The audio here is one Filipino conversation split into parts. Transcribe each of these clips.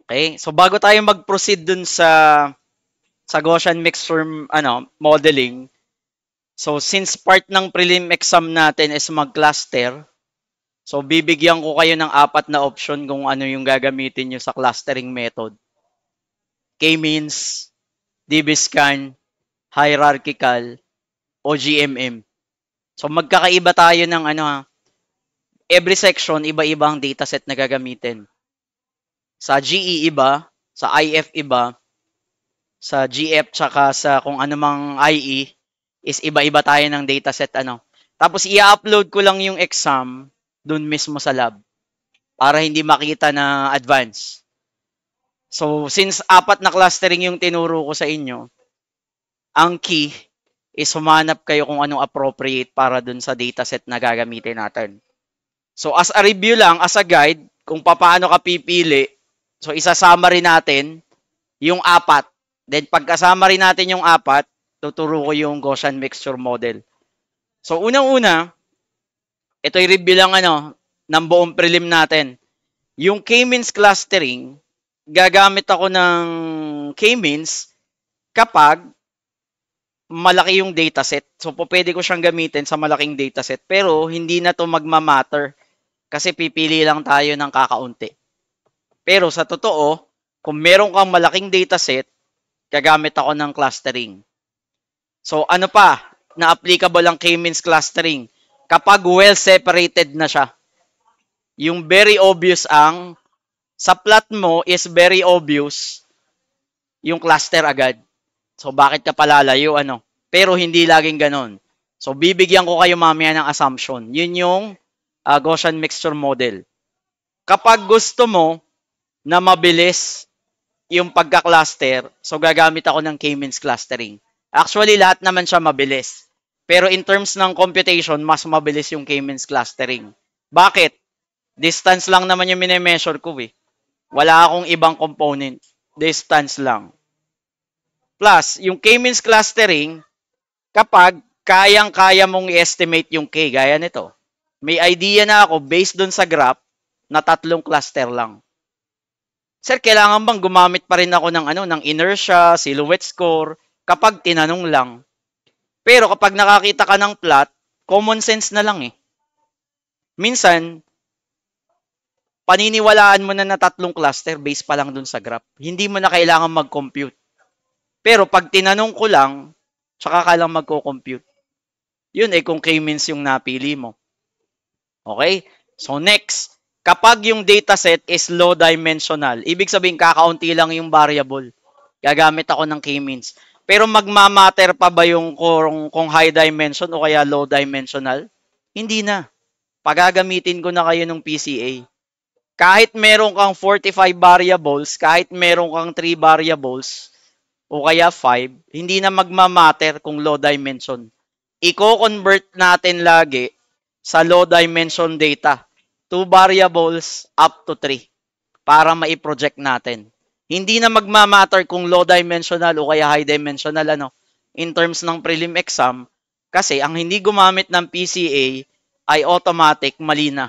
Okay? So bago tayo mag-proceed dun sa Gaussian mixture modeling, so since part ng prelim exam natin is mag-cluster, so bibigyan ko kayo ng 4 na option kung ano yung gagamitin nyo sa clustering method. K-means, DB-scan, hierarchical, o GMM. So magkakaiba tayo ng every section iba-iba ang dataset na gagamitin. Sa GE iba, sa IF iba, sa GF tsaka sa kung ano mang IE is iba-iba tayo ng dataset Tapos i-upload ko lang yung exam dun mismo sa lab para hindi makita na advance. So since 4 na clustering yung tinuro ko sa inyo, ang key is humanap kayo kung anong appropriate para dun sa dataset na gagamitin natin. So as a review lang, as a guide, kung paano ka pipili, so isasama rin natin yung 4. Then pagkasama rin natin yung 4, tuturo ko yung Gaussian mixture model. So unang-una, ito'y review lang ng buong prelim natin. Yung K-means clustering, gagamit ako ng K-means kapag malaki yung dataset. So pwede ko siyang gamitin sa malaking dataset, pero hindi na to magma-matter kasi pipili lang tayo ng kakaunti. Pero sa totoo, kung meron kang malaking dataset, gagamit ako ng clustering. So ano pa na applicable ang K-means clustering? Kapag well separated na siya. Yung very obvious sa plot mo is very obvious yung cluster agad. So bakit ka palalayo Pero hindi laging ganon. So bibigyan ko kayo mamaya ng assumption. Yun yung Gaussian mixture model. Kapag gusto mo na mabilis yung pagka-cluster, so gagamit ako ng K-means clustering. Actually, lahat naman siya mabilis. Pero in terms ng computation, mas mabilis yung K-means clustering. Bakit? Distance lang naman yung mini-measure ko eh. Wala akong ibang component. Distance lang. Plus, yung K-means clustering, kapag kayang-kaya mong i-estimate yung K, gaya nito. May idea na ako based dun sa graph na 3 cluster lang. Sir, kailangan bang gumamit pa rin ako ng inertia, silhouette score kapag tinanong lang? Pero kapag nakakita ka ng plot, common sense na lang eh. Minsan, paniniwalaan mo na 3 cluster based pa lang dun sa graph. Hindi mo na kailangan mag-compute. Pero pag tinanong ko lang, tsaka ka lang magko-compute. Yun kung K-means yung napili mo. Okay? So next, kapag yung dataset is low dimensional, ibig sabihin kakaunti lang yung variable. Gagamit ako ng K-means. Pero magmamatter pa ba yung kung high dimension o kaya low dimensional? Hindi na. Pagagamitin ko na kayo ng PCA. Kahit meron kang 45 variables, kahit meron kang 3 variables, o kaya 5, hindi na magmamatter kung low dimension. Iko-convert natin lagi sa low dimension data. 2 variables up to 3 para mai-project natin. Hindi na magmamatter kung low dimensional o kaya high dimensional in terms ng prelim exam kasi ang hindi gumamit ng PCA ay automatic mali na.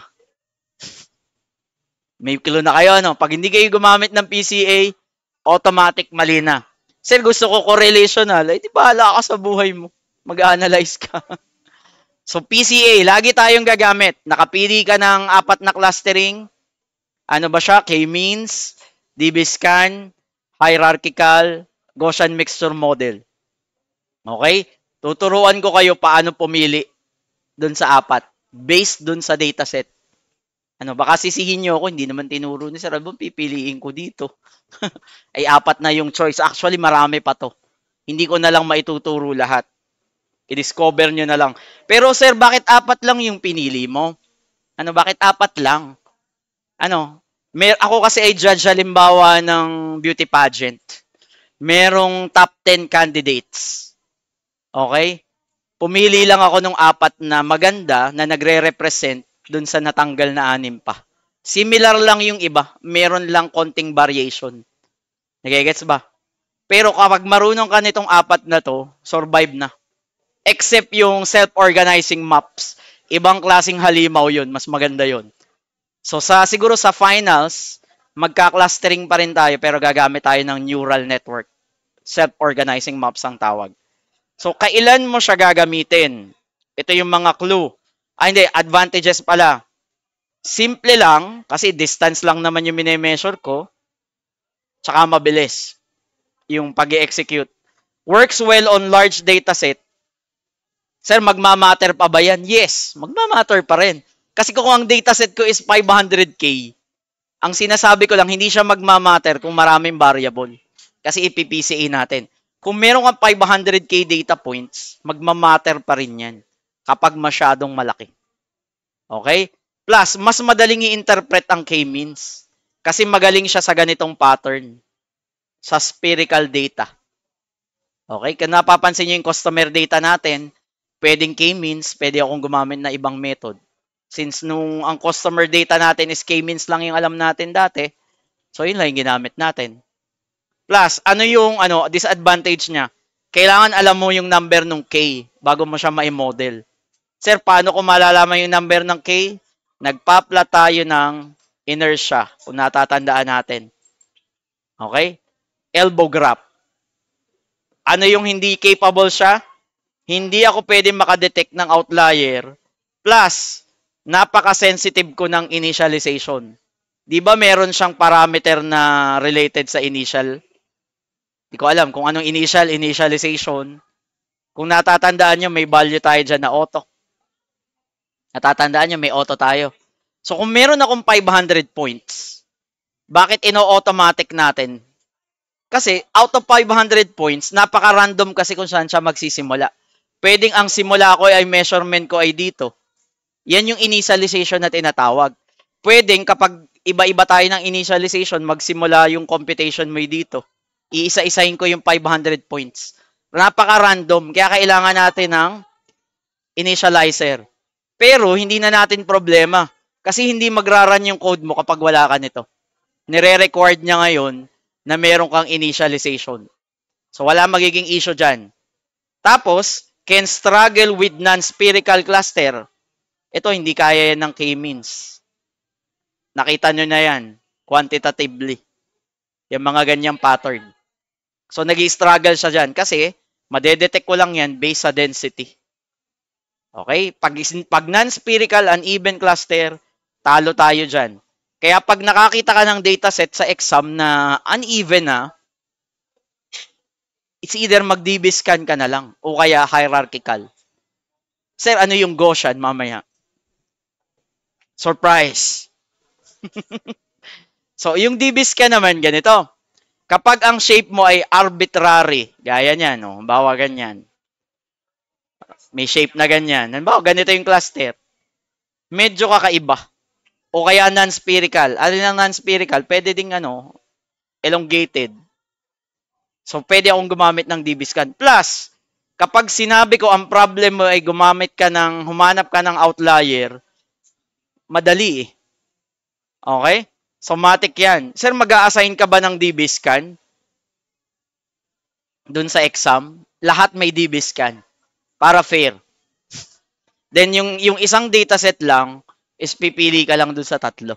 May clue na kayo Pag hindi kayo gumamit ng PCA, automatic mali na. Sir, gusto ko correlational. Di bahala ka sa buhay mo. Mag-analyze ka. So, PCA, lagi tayong gagamit. Nakapili ka ng 4 na clustering. Ano ba siya? K-means, DB-scan, hierarchical, Gaussian mixture model. Okay? Tuturuan ko kayo paano pumili dun sa 4 based dun sa dataset. Baka sisihin nyo ako, hindi naman tinuro ni Sir Albon, pipiliin ko dito. Ay 4 na yung choice. Actually, marami pa to. Hindi ko na lang maituturo lahat. I-discover nyo na lang. Pero sir, bakit 4 lang yung pinili mo? Bakit 4 lang? Ako kasi ay judge halimbawa ng beauty pageant. Merong top 10 candidates. Okay? Pumili lang ako ng 4 na maganda na nagre-represent dun sa natanggal na 6 pa. Similar lang yung iba. Meron lang konting variation. Nagigets ba? Pero kapag marunong ka nitong 4 na to, survive na. Except yung self-organizing maps. Ibang klaseng halimaw yun. Mas maganda yun. So siguro sa finals, magka-clustering pa rin tayo pero gagamit tayo ng neural network. Self-organizing maps ang tawag. So, kailan mo siya gagamitin? Ito yung mga clue. Hindi, advantages pala. Simple lang, kasi distance lang naman yung mini-measure ko, tsaka mabilis yung pag-execute. Works well on large dataset. Sir, magmamatter pa ba yan? Yes, magmamatter pa rin. Kasi kung ang dataset ko is 500K, ang sinasabi ko lang, hindi siya magmamatter kung maraming variable. Kasi ipipCA natin. Kung meron kang 500K data points, magmamatter pa rin yan kapag masyadong malaki. Okay? Plus, mas madaling i-interpret ang K-means kasi magaling siya sa ganitong pattern sa spherical data. Okay? Kung napapansin nyo yung customer data natin, pwedeng K-means, pwede akong gumamit na ibang method. Since nung ang customer data natin is K-means lang yung alam natin dati, so yun lang yung ginamit natin. Plus, ano yung disadvantage niya? Kailangan alam mo yung number ng K bago mo siya ma-model. Sir, paano ko malalaman yung number ng K? Nagpa-plot tayo ng inertia, kung natatandaan natin. Okay? Elbow graph. Ano yung hindi capable siya? Hindi ako pwede makadetect ng outlier. Plus, napaka-sensitive ko ng initialization. Di ba meron siyang parameter na related sa initial? Di ko alam kung anong initialization. Kung natatandaan nyo, may value tayo dyan na auto. Natatandaan nyo, may auto tayo. So, kung meron akong 500 points, bakit ino-automatic natin? Kasi, out of 500 points, napaka-random kasi kung saan siya magsisimula. Pwedeng ang simula ko ay measurement ko ay dito. Yan yung initialization na tinatawag. Pwedeng kapag iba-iba tayo ng initialization, magsimula yung computation mo dito. Iisa-isahin ko yung 500 points. Napaka-random. Kaya kailangan natin ng initializer. Pero, hindi na natin problema. Kasi hindi magra-run yung code mo kapag wala ka nito. Nire-record niya ngayon na meron kang initialization. So, wala magiging issue dyan. Tapos, can struggle with non-spherical cluster. Ito, hindi kaya yan ng K-means. Nakita nyo na yan, quantitatively. Yung mga ganyang pattern. So, nag-i-struggle siya dyan kasi madedetect ko lang yan based sa density. Okay? Pag non-spherical uneven cluster, talo tayo dyan. Kaya pag nakakita ka ng dataset sa exam na uneven na, it's either mag-DB scan ka na lang o kaya hierarchical. Sir, ano yung Gaussian mamaya? Surprise! So, yung DB scan naman ganito. Kapag ang shape mo ay arbitrary, gaya niyan, no? Bawa ganyan. May shape na ganyan. Bawa, ganito yung cluster. Medyo kakaiba. O kaya non-spherical. Ano yung non-spherical? Pwede ding elongated. So, pwede akong gumamit ng DB scan. Plus, kapag sinabi ko ang problem mo ay humanap ka ng outlier, madali eh. Okay? So, matik yan. Sir, mag-a-assign ka ba ng DB scan? Dun sa exam, lahat may DB scan. Para fair. Then, yung isang dataset lang, is pipili ka lang dun sa tatlo.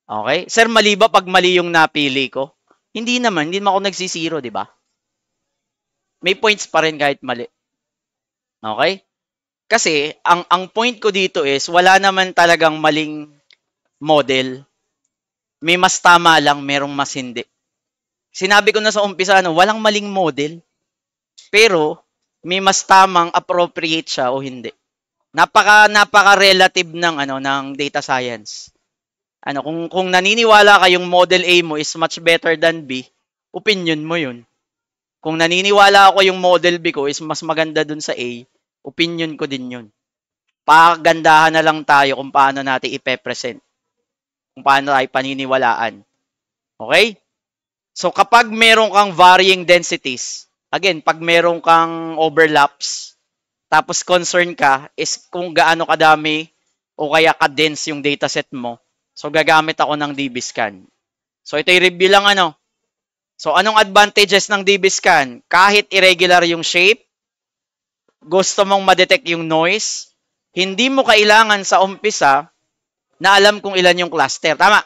Okay? Sir, mali ba pag mali yung napili ko? Hindi naman. Hindi naman ako nagsisiro, di ba? May points pa rin kahit mali. Okay? Kasi, ang point ko dito is, wala naman talagang maling model. May mas tama lang, merong mas hindi. Sinabi ko na sa umpisa, walang maling model. Pero, may mas tamang appropriate siya o hindi. Napaka-relative ng data science. Kung naniniwala kayong model A mo is much better than B, opinion mo yun. Kung naniniwala ako yung model B ko is mas maganda dun sa A, opinion ko din yun. Pagandahan na lang tayo kung paano natin ipe-present. Kung paano tayo paniniwalaan. Okay? So, kapag meron kang varying densities, again, pag meron kang overlaps, tapos concern ka is kung gaano kadami o kaya ka-dense yung dataset mo, so gagamit ako ng DB scan. So, ito i-review lang So, anong advantages ng DB scan? Kahit irregular yung shape, gusto mong ma-detect yung noise, hindi mo kailangan sa umpisa na alam kung ilan yung cluster. Tama.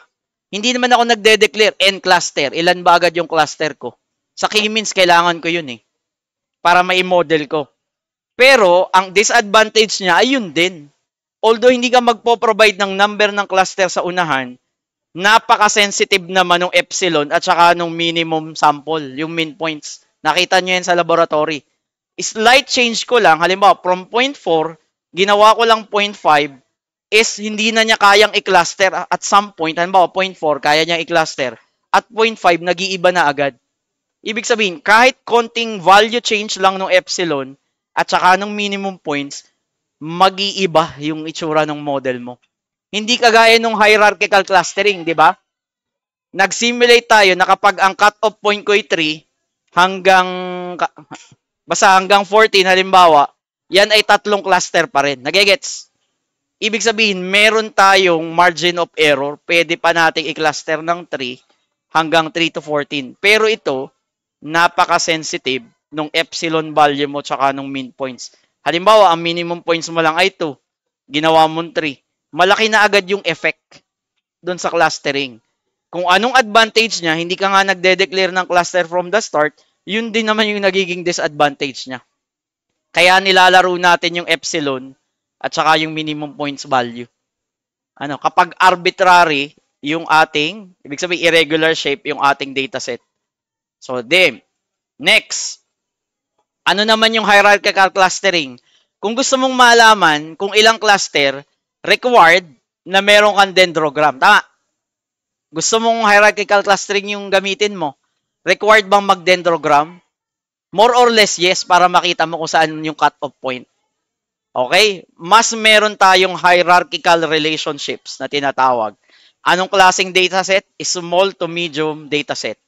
Hindi naman ako nagde-declare N cluster. Ilan ba agad yung cluster ko? Sa K-means, kailangan ko yun eh. Para mai-model ko. Pero, ang disadvantage niya ay yun din. Although hindi ka magpo-provide ng number ng cluster sa unahan, napaka-sensitive naman ng epsilon at saka ng minimum sample, yung min points. Nakita nyo yan sa laboratory. Slight change ko lang, halimbawa from 0.4, ginawa ko lang 0.5, is hindi na niya kayang i-cluster at some point, halimbawa 0.4, kaya niya i-cluster, at 0.5, nag-iiba na agad. Ibig sabihin, kahit konting value change lang ng epsilon at saka ng minimum points, mag-iiba yung itsura ng model mo. Hindi kagaya ng hierarchical clustering, di ba? Nag-simulate tayo na kapag ang cut-off point ko ay 3 hanggang 14 halimbawa, yan ay 3 cluster pa rin. Nagegets? Ibig sabihin, meron tayong margin of error. Pwede pa nating i-cluster ng 3 hanggang 3 to 14. Pero ito, napaka-sensitive nung epsilon value mo tsaka nung min points. Halimbawa, ang minimum points mo lang ay 2. Ginawa mo 3. Malaki na agad yung effect doon sa clustering. Kung anong advantage niya, hindi ka nga nagde-declare ng cluster from the start, yun din naman yung nagiging disadvantage niya. Kaya nilalaro natin yung epsilon at saka yung minimum points value. Kapag arbitrary yung ating, ibig sabihin irregular shape yung ating dataset. So, next. Ano naman yung hierarchical clustering? Kung gusto mong malaman kung ilang cluster, required na meron kang dendrogram. Tama? Gusto mong hierarchical clustering yung gamitin mo. Required bang mag-dendrogram? More or less, yes, para makita mo kung saan yung cut-off point. Okay? Mas meron tayong hierarchical relationships na tinatawag. Anong klaseng dataset? Small to medium dataset.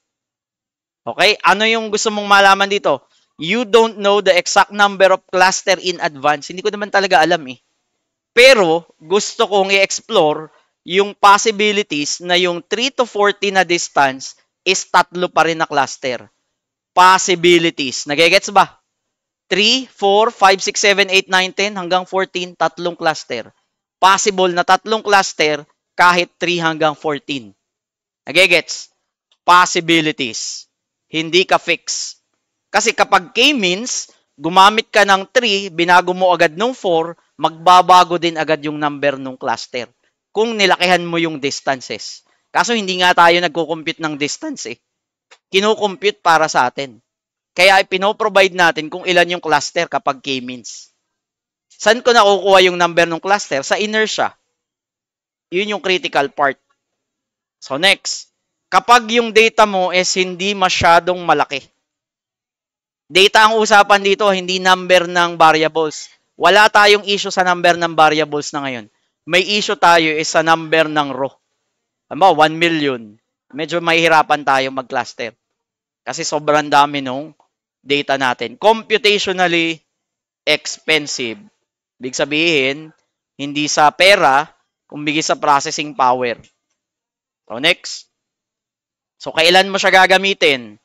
Okay? Ano yung gusto mong malaman dito? You don't know the exact number of cluster in advance. Hindi ko naman talaga alam eh. Pero, gusto kong i-explore yung possibilities na yung 3 to 40 na distance is 3 pa rin na cluster. Possibilities. Nagigets ba? 3, 4, 5, 6, 7, 8, 9, 10 hanggang 14, 3 cluster. Possible na 3 cluster kahit 3 hanggang 14. Nagigets? Possibilities. Hindi ka fix. Kasi kapag K-means, gumamit ka ng 3, binago mo agad ng 4, magbabago din agad yung number ng cluster. Kung nilakihan mo yung distances. Kaso hindi nga tayo nagko-compute ng distance eh. Kino-compute para sa atin. Kaya ipino-provide natin kung ilan yung cluster kapag K-means. Saan ko nakukuha yung number ng cluster? Sa inertia. Yun yung critical part. So next, kapag yung data mo is hindi masyadong malaki. Data ang usapan dito, hindi number ng variables. Wala tayong issue sa number ng variables na ngayon. May issue tayo is sa number ng row. 1 million. Medyo mahihirapan tayo mag-cluster. Kasi sobrang dami nung data natin. Computationally expensive. Ibig sabihin, hindi sa pera, kumbigi sa processing power. So next. So kailan mo siya gagamitin?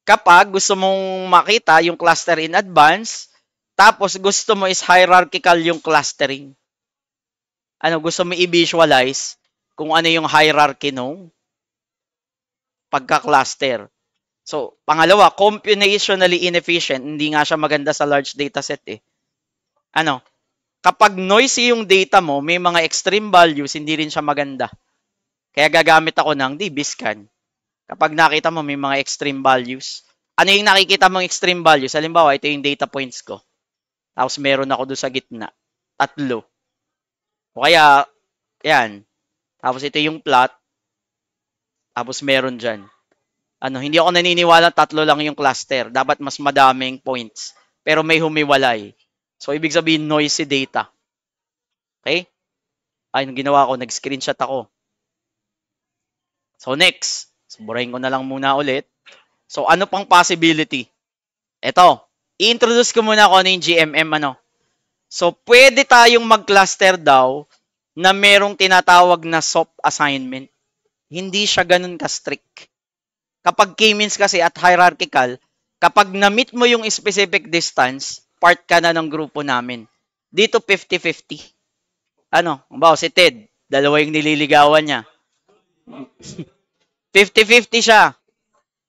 Kapag gusto mong makita yung cluster in advance, tapos gusto mo is hierarchical yung clustering. Gusto mo i-visualize kung ano yung hierarchy nung pagka-cluster. So, pangalawa, computationally inefficient. Hindi nga siya maganda sa large dataset eh. Kapag noisy yung data mo, may mga extreme values, hindi rin siya maganda. Kaya gagamit ako ng DB-scan. Kapag nakita mo may mga extreme values. Ano yung nakikita mong extreme values? Halimbawa, ito yung data points ko. Tapos meron ako doon sa gitna. 3. O kaya, yan. Tapos ito yung plot. Tapos meron dyan. Hindi ako naniniwala 3 lang yung cluster. Dapat mas madaming points. Pero may humiwalay. So, ibig sabihin noisy data. Okay? Yung ginawa ko, nag-screenshot ako. So, next. So, burahin ko na lang muna ulit. So, ano pang possibility? Ito. I-introduce ko muna kung ano yung GMM. So, pwede tayong mag-cluster daw na merong tinatawag na soft assignment. Hindi siya ganun ka-strict. Kapag K-means kasi at hierarchical, kapag na-meet mo yung specific distance, part ka na ng grupo namin. Dito 50-50. Si Ted, 2 yung nililigawan niya. 50-50 siya.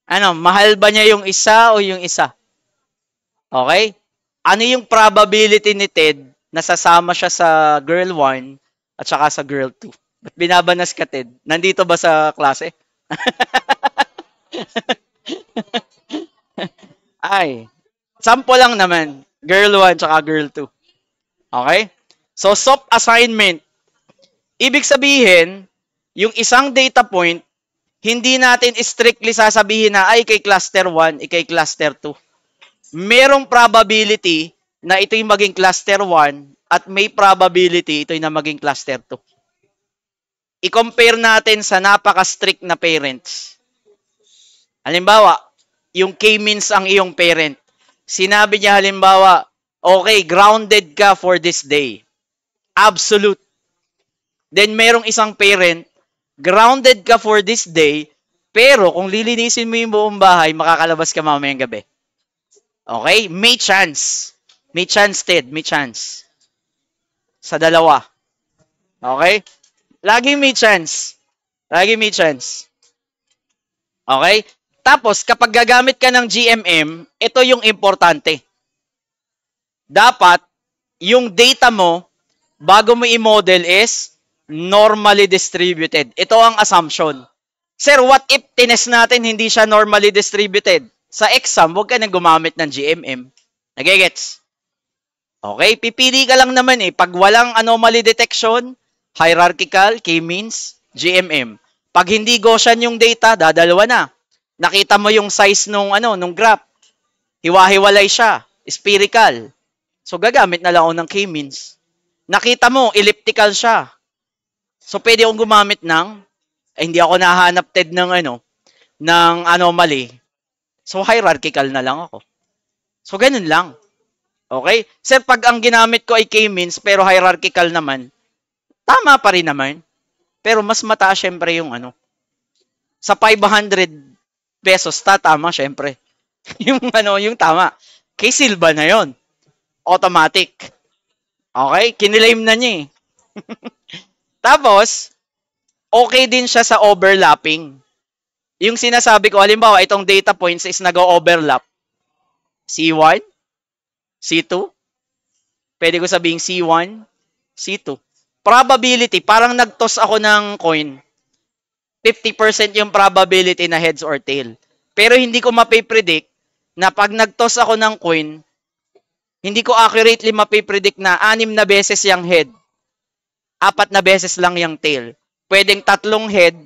Ano, mahal ba niya yung isa o yung isa? Okay? Ano yung probability ni Ted na sasama siya sa girl 1 at saka sa girl 2? Ba't binabanas ka, Ted? Nandito ba sa klase? Ay, sample lang naman. Girl 1 tsaka girl 2. Okay? So, SOP assignment. Ibig sabihin, yung isang data point, hindi natin strictly sasabihin na ay kay cluster 1, kay cluster 2. Merong probability na ito yung maging cluster 1 at may probability ito yung na maging cluster 2. I-compare natin sa napaka-strict na parents. Halimbawa, yung K-means ang iyong parent. Sinabi niya halimbawa, okay, grounded ka for this day. Absolute. Then merong isang parent, grounded ka for this day, pero kung lilinisin mo yung buong bahay, makakalabas ka mamayang gabi. Okay? May chance. May chance, Ted. May chance. Sa dalawa. Okay? Lagi may chance. Lagi may chance. Okay? Tapos, kapag gagamit ka ng GMM, ito yung importante. Dapat, yung data mo, bago mo i-model is normally distributed. Ito ang assumption. Sir, what if tinest natin hindi siya normally distributed? Sa exam, huwag ka nang gumamit ng GMM. Nagigets? Okay, pipili ka lang naman eh. Pag walang anomaly detection, hierarchical, K-means, GMM. Pag hindi Gaussian yung data, dadalawa na. Nakita mo yung size nung graph. Hiwa-hiwalay siya, spherical. So gagamit na lang ako ng K-means. Nakita mo, elliptical siya. So pwede akong gumamit ng hindi ako nahanap Ted ng anomaly. So hierarchical na lang ako. So ganun lang. Okay? Sir, pag ang ginamit ko ay K-means pero hierarchical naman, tama pa rin naman. Pero mas mataas syempre yung sa 500 pesos tatama syempre. yung tama. Kay Silva na yon. Automatic. Okay? Kinilaim na niya eh. Tapos, okay din siya sa overlapping. Yung sinasabi ko, halimbawa, itong data points is nag-overlap. C1, C2, pwede ko sabihin C1, C2. Probability, parang nag-toss ako ng coin. 50% yung probability na heads or tail. Pero hindi ko mapipredict na pag nag-toss ako ng coin, hindi ko accurately mapipredict na 6 na beses yung head, 4 na beses lang yung tail. Pwedeng 3 head,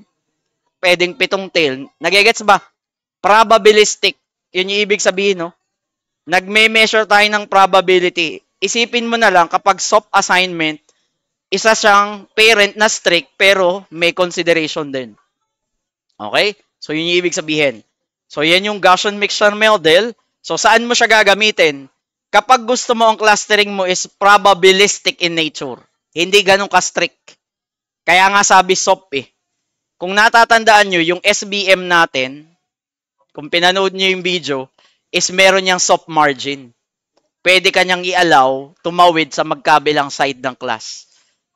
pwedeng 7 tail. Nagigets ba? Probabilistic. Yun yung ibig sabihin, no? Nagme-measure tayo ng probability. Isipin mo na lang kapag SOP assignment, isa siyang parent na strict pero may consideration din. Okay? So, yun yung ibig sabihin. So, yan yung Gaussian mixture model. So, saan mo siya gagamitin? Kapag gusto mo ang clustering mo is probabilistic in nature. Hindi ganun ka-strict. Kaya nga sabi SOP eh. Kung natatandaan nyo, yung SBM natin, kung pinanood nyo yung video, is meron niyang SOP margin. Pwede kanyang i-allow tumawid sa magkabilang side ng class.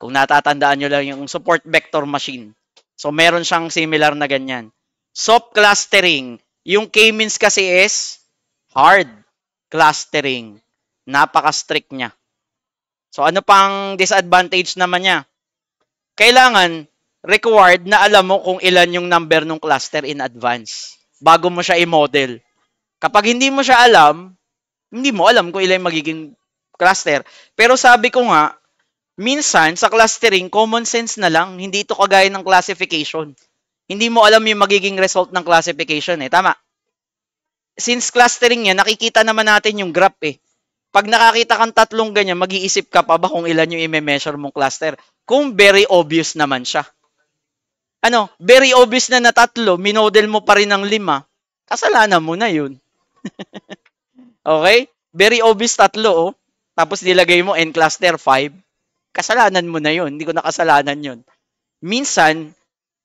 Kung natatandaan nyo lang yung support vector machine. So, meron siyang similar na ganyan. SOP clustering. Yung K-means kasi is hard clustering. Napaka-strict niya. So, ano pang disadvantage naman niya? Kailangan, required na alam mo kung ilan yung number ng cluster in advance bago mo siya i-model. Kapag hindi mo siya alam, hindi mo alam kung ilan yung magiging cluster. Pero sabi ko nga, minsan sa clustering, common sense na lang, hindi ito kagaya ng classification. Hindi mo alam yung magiging result ng classification eh. Tama. Since clustering yan, nakikita naman natin yung graph eh. Pag nakakita kang tatlong ganyan, mag-iisip ka pa ba kung ilan yung i-measure mong cluster? Kung very obvious naman siya. Very obvious na na tatlo, minodel mo pa rin ng 5, kasalanan mo na yun. Okay? Very obvious tatlo, oh. Tapos nilagay mo n cluster 5, kasalanan mo na yun. Hindi ko nakasalanan yun. Minsan,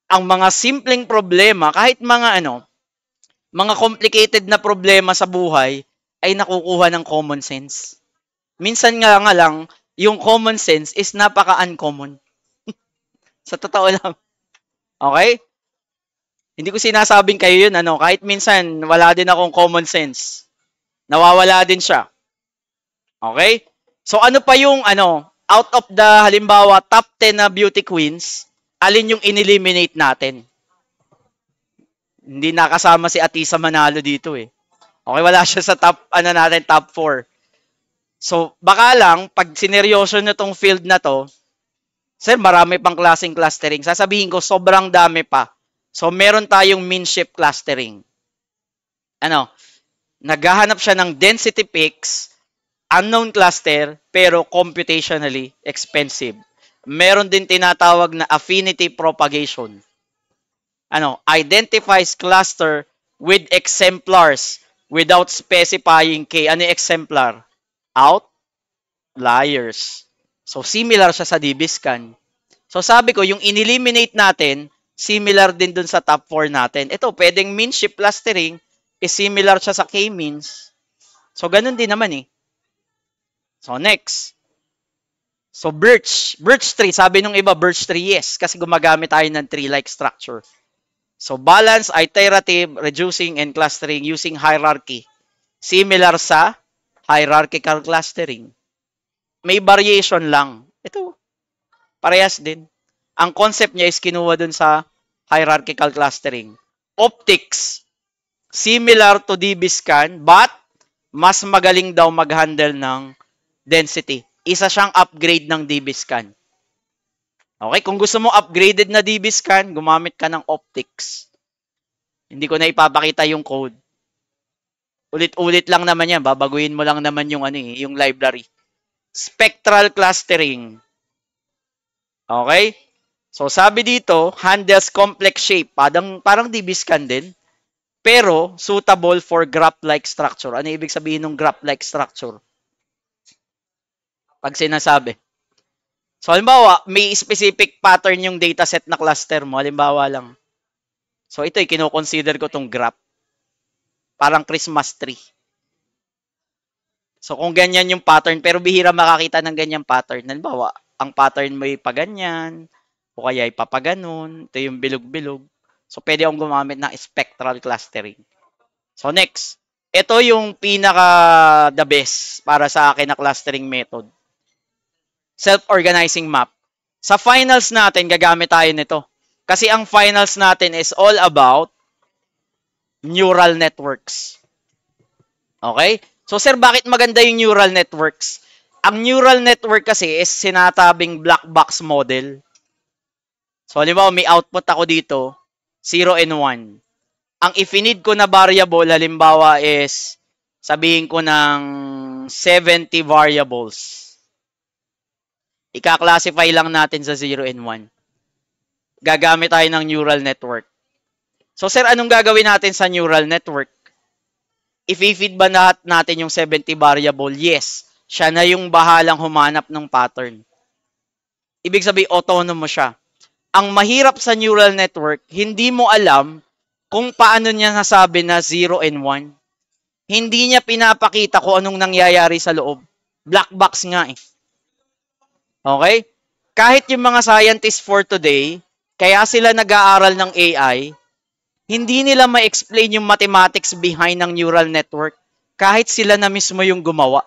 ang mga simpleng problema, kahit mga mga complicated na problema sa buhay, ay nakukuha ng common sense. Minsan nga lang, yung common sense is napaka-uncommon. Sa totoo lang. Okay? Hindi ko sinasabing kayo yun, ano, kahit minsan wala din akong common sense. Nawawala din siya. Okay? So ano pa yung ano, out of the halimbawa top 10 na beauty queens, alin yung ineliminate natin? Hindi nakasama si Atisa Manalo dito eh. Okay, wala siya sa top ano natin, top 4. So baka lang pag sineryoso nyo tong field na to, sir, marami pang klaseng clustering. Sasabihin ko sobrang dami pa. So meron tayong mean shift clustering. Ano? Naghahanap siya ng density peaks, unknown cluster, pero computationally expensive. Meron din tinatawag na affinity propagation. Ano, identifies cluster with exemplars without specifying K. Ano yung exemplar? Outliers. So, similar siya sa DBSCAN. So, sabi ko, yung ineliminate natin, similar din dun sa top 4 natin. Ito, pwedeng mean shift clustering is similar siya sa K-means. So, ganun din naman eh. So, next. So, birch tree. Sabi nung iba, birch tree, yes. Kasi gumagamit tayo ng tree-like structure. So, balance, iterative, reducing, and clustering using hierarchy. Similar sa hierarchical clustering. May variation lang. Ito, parehas din. Ang concept niya is kinuha dun sa hierarchical clustering. Optics, similar to DBSCAN, but mas magaling daw mag-handle ng density. Isa siyang upgrade ng DBSCAN. Okay, kung gusto mo upgraded na DBSCAN, gumamit ka ng optics. Hindi ko na ipapakita yung code. Ulit-ulit lang naman yan. Babaguhin mo lang naman yung yung library. Spectral clustering. Okay? So, sabi dito, handles complex shape. Parang DBSCAN din. Pero, suitable for graph-like structure. Ano ibig sabihin ng graph-like structure? Pag sinasabi. So, halimbawa, may specific pattern yung dataset na cluster mo. Halimbawa lang. So, ito, kino-consider ko tong graph. Parang Christmas tree. So, kung ganyan yung pattern, pero bihira makakita ng ganyang pattern. Halimbawa, ang pattern mo ay paganyan, o kaya ay papaganon. Ito yung bilog-bilog. So, pwede akong gumamit ng spectral clustering. So, next. Ito yung pinaka the best para sa akin na clustering method. Self-organizing map. Sa finals natin, gagamit tayo nito. Kasi ang finals natin is all about neural networks. Okay? So, sir, bakit maganda yung neural networks? Ang neural network kasi is sinatabing black box model. So, halimbawa, may output ako dito, 0 and 1. Ang ifinid ko na variable, halimbawa, is sabihin ko ng 70 variables. Ika-classify lang natin sa 0 and 1. Gagamit tayo ng neural network. So, sir, anong gagawin natin sa neural network? I-feed ba natin yung 70 variable? Yes. Siya na yung bahalang humanap ng pattern. Ibig sabihin, autonomous siya. Ang mahirap sa neural network, hindi mo alam kung paano niya nasabi na 0 and 1. Hindi niya pinapakita kung anong nangyayari sa loob. Black box nga eh. Okay? Kahit yung mga scientists for today, kaya sila nag-aaral ng AI, hindi nila ma-explain yung mathematics behind ng neural network kahit sila na mismo yung gumawa.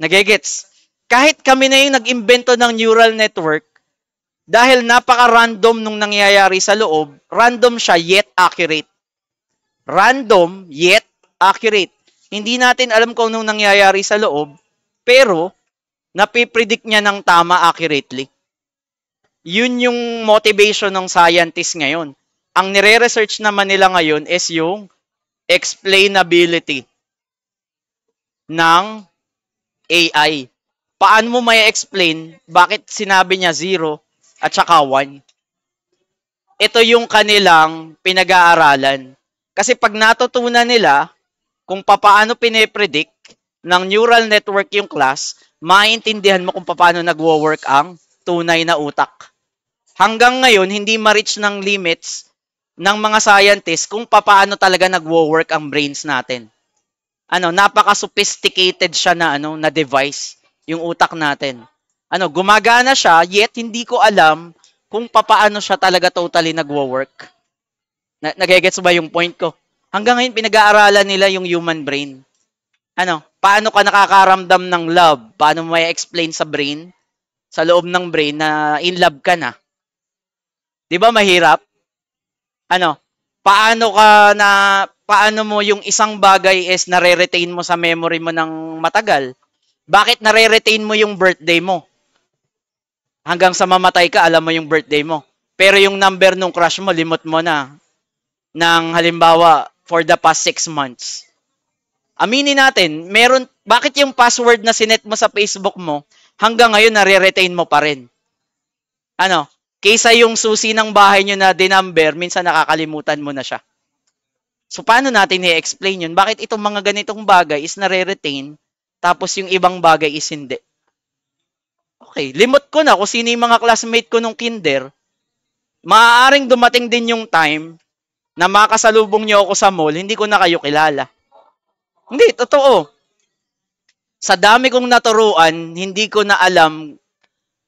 Nagegets? Kahit kami na yung nag-imbento ng neural network, dahil napaka-random nung nangyayari sa loob, random siya yet accurate. Random yet accurate. Hindi natin alam kung anong nangyayari sa loob, pero napipredict niya ng tama accurately. Yun yung motivation ng scientist ngayon. Ang nire-research naman nila ngayon is yung explainability ng AI. Paano mo may explain bakit sinabi niya 0 at saka 1? Ito yung kanilang pinag-aaralan. Kasi pag natutunan nila kung paano pinipredict ng neural network yung class, maintindihan mo kung paano nagwo-work ang tunay na utak. Hanggang ngayon, hindi ma-reach ng limits ng mga scientists kung paano talaga nagwo-work ang brains natin. Napaka-sophisticated siya na device, yung utak natin. Gumagana siya, yet hindi ko alam kung paano siya talaga totally nagwo-work. Nagegets ba yung point ko? Hanggang ngayon, pinag-aaralan nila yung human brain. Paano ka nakakaramdam ng love? Paano mo may explain sa brain? Sa loob ng brain na in love ka na? Di ba mahirap? Ano? Paano mo yung isang bagay is nare-retain mo sa memory mo ng matagal? Bakit nare-retain mo yung birthday mo? Hanggang sa mamatay ka, alam mo yung birthday mo. Pero yung number nung crush mo, limot mo na. Ng halimbawa, for the past 6 months. Aminin natin, bakit yung password na sinet mo sa Facebook mo, hanggang ngayon nare-retain mo pa rin? Kaysa yung susi ng bahay nyo na dinumber, minsan nakakalimutan mo na siya. So, paano natin i-explain yun? Bakit itong mga ganitong bagay is nare-retain, tapos yung ibang bagay is hindi? Okay, limot ko na kung sino yung mga classmate ko nung kinder. Maaaring dumating din yung time na makasalubong nyo ako sa mall, hindi ko na kayo kilala. Hindi, totoo. Sa dami kong naturuan, hindi ko na alam,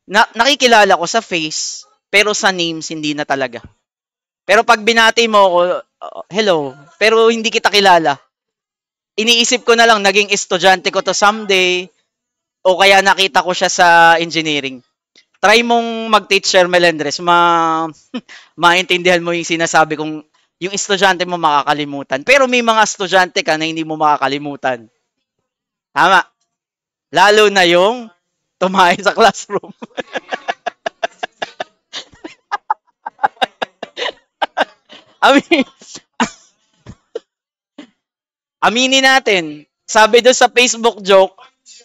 nakikilala ko sa face, pero sa names, hindi na talaga. Pero pag binati mo ako, hello, pero hindi kita kilala. Iniisip ko na lang, naging estudyante ko to someday, o kaya nakita ko siya sa engineering. Try mong mag-teach, Sir Melendres, maintindihan mo yung sinasabi kong yung estudyante mo makakalimutan. Pero may mga estudyante ka na hindi mo makakalimutan. Tama. Lalo na yung tumahay sa classroom. Aminin natin, sabi doon sa Facebook joke,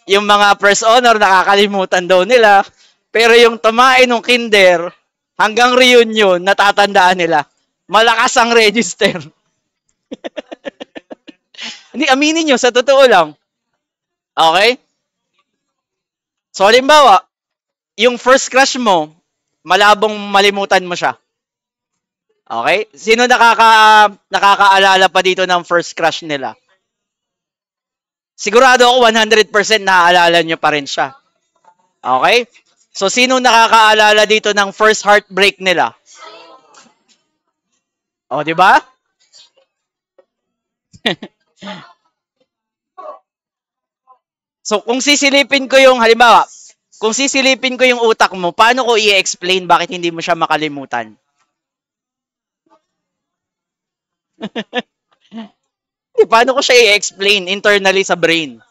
yung mga first honor nakakalimutan daw nila, pero yung tumahay nung kinder, hanggang reunion, natatandaan nila. Malakas ang register. Hindi, aminin nyo, sa totoo lang. Okay? So, halimbawa, yung first crush mo, malabong malimutan mo siya. Okay? Sino nakakaalala pa dito ng first crush nila? Sigurado ako 100% naaalala nyo pa rin siya. Okay? So, sino nakakaalala dito ng first heartbreak nila? O, di ba? So, kung sisilipin ko yung, halimbawa, kung sisilipin ko yung utak mo, paano ko i-explain bakit hindi mo siya makalimutan? Paano ko siya i-explain internally sa brain?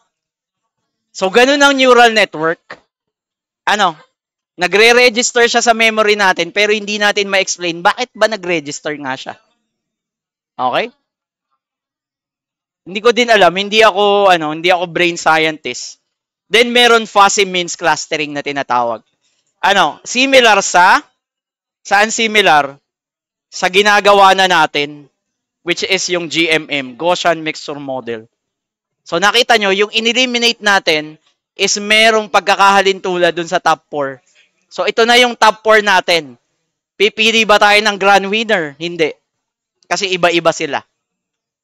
So, ganun ang neural network. Nagre-register siya sa memory natin, pero hindi natin ma-explain bakit ba nag-register nga siya. Okay? Hindi ko din alam, hindi ako brain scientist. Then meron fuzzy means clustering na tinatawag. Similar saan similar? Sa ginagawa na natin, which is yung GMM, Gaussian Mixture Model. So nakita nyo, yung in-eliminate natin is merong pagkakahalintulad dun sa top 4. So ito na yung top 4 natin. Pipili ba tayo ng grand winner? Hindi. Kasi iba-iba sila.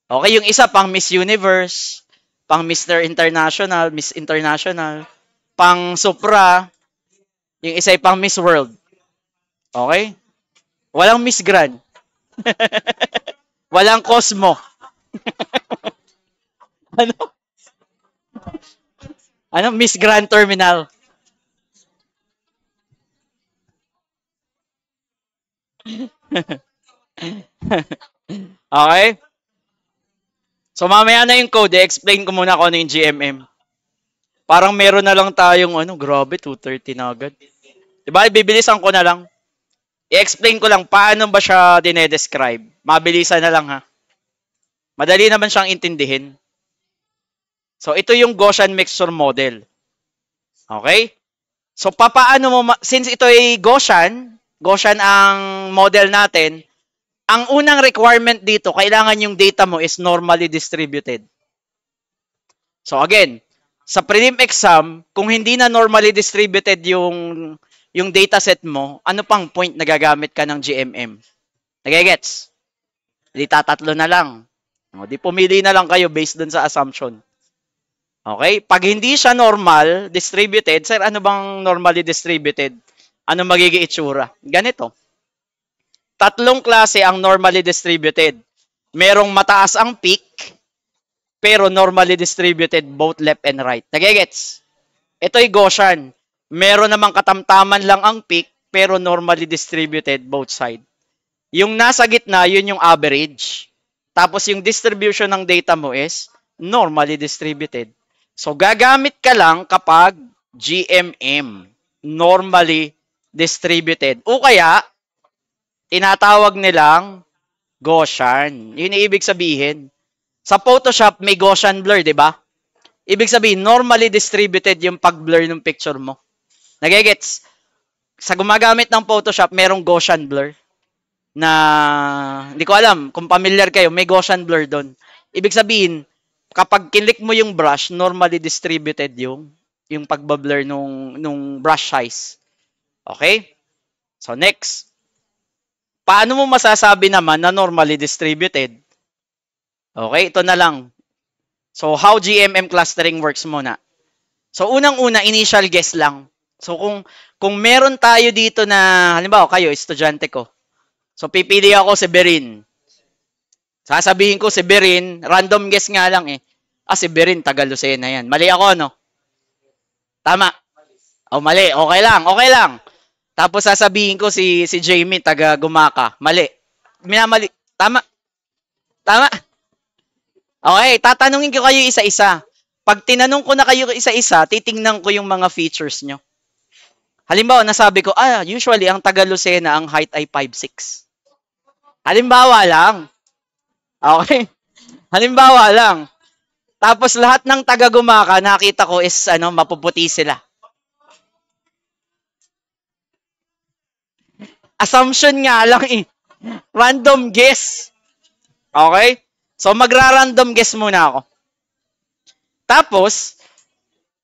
Okay, yung isa pang Miss Universe, pang Mr. International, Miss International, pang Supra, yung isa ay pang Miss World. Okay? Walang Miss Grand. Walang Cosmo. Miss Grand Terminal. Okay? So, mamaya na yung code. I-explain ko muna kung ano yung GMM. Parang meron na lang tayong, grabe, 2:30 na agad. Diba? Bibilisan ko na lang. I-explain ko lang paano ba siya dinedescribe. Mabilisan na lang ha. Madali naman siyang intindihin. So, ito yung Gaussian Mixture Model. Okay? So, papaano mo, since ito ay Gaussian ang model natin, ang unang requirement dito, kailangan yung data mo is normally distributed. So again, sa prelim exam, kung hindi na normally distributed yung dataset mo, ano pang point na gagamit ka ng GMM? Nagigets? Di tatatlo na lang. Di pumili na lang kayo based dun sa assumption. Okay? Pag hindi siya normal, distributed, sir, ano bang normally distributed? Ano magiging itsura? Ganito. Tatlong klase ang normally distributed. Merong mataas ang peak, pero normally distributed both left and right. Nagigets? Ito'y Gaussian. Meron namang katamtaman lang ang peak, pero normally distributed both side. Yung nasa gitna, yun yung average. Tapos yung distribution ng data mo is normally distributed. So gagamit ka lang kapag GMM, normally distributed. O kaya, tinatawag nilang Gaussian. Yun yung ibig sabihin. Sa Photoshop, may Gaussian blur, di ba? Ibig sabihin, normally distributed yung pag-blur ng picture mo. Nagigets? Sa gumagamit ng Photoshop, merong Gaussian blur na hindi ko alam kung familiar kayo, may Gaussian blur doon. Ibig sabihin, kapag kinlik mo yung brush, normally distributed yung pagbablur nung brush size. Okay? So next. Paano mo masasabi naman na normally distributed? Okay, ito na lang. So how GMM clustering works muna. So unang-una, initial guess lang. So kung meron tayo dito na, halimbawa kayo, estudyante ko. So pipili ako si Berin. Sasabihin ko si Berin, random guess nga lang eh. Si Berin, taga Lucena yan. Mali ako, no? Tama. Mali. Okay lang, okay lang. Tapos sasabihin ko si Jamie, taga Gumaka. Mali. Minamali. Tama. Tama. Okay, tatanungin ko kayo isa-isa. Pag tinanong ko na kayo isa-isa, titingnan ko yung mga features nyo. Halimbawa, nasabi ko, usually ang taga Lucena, ang height ay 5'6". Halimbawa lang. Okay? Halimbawa lang. Tapos lahat ng taga Gumaka, nakita ko is mapuputi sila. Assumption nga lang eh. Random guess. Okay? So, magra-random guess muna ako. Tapos,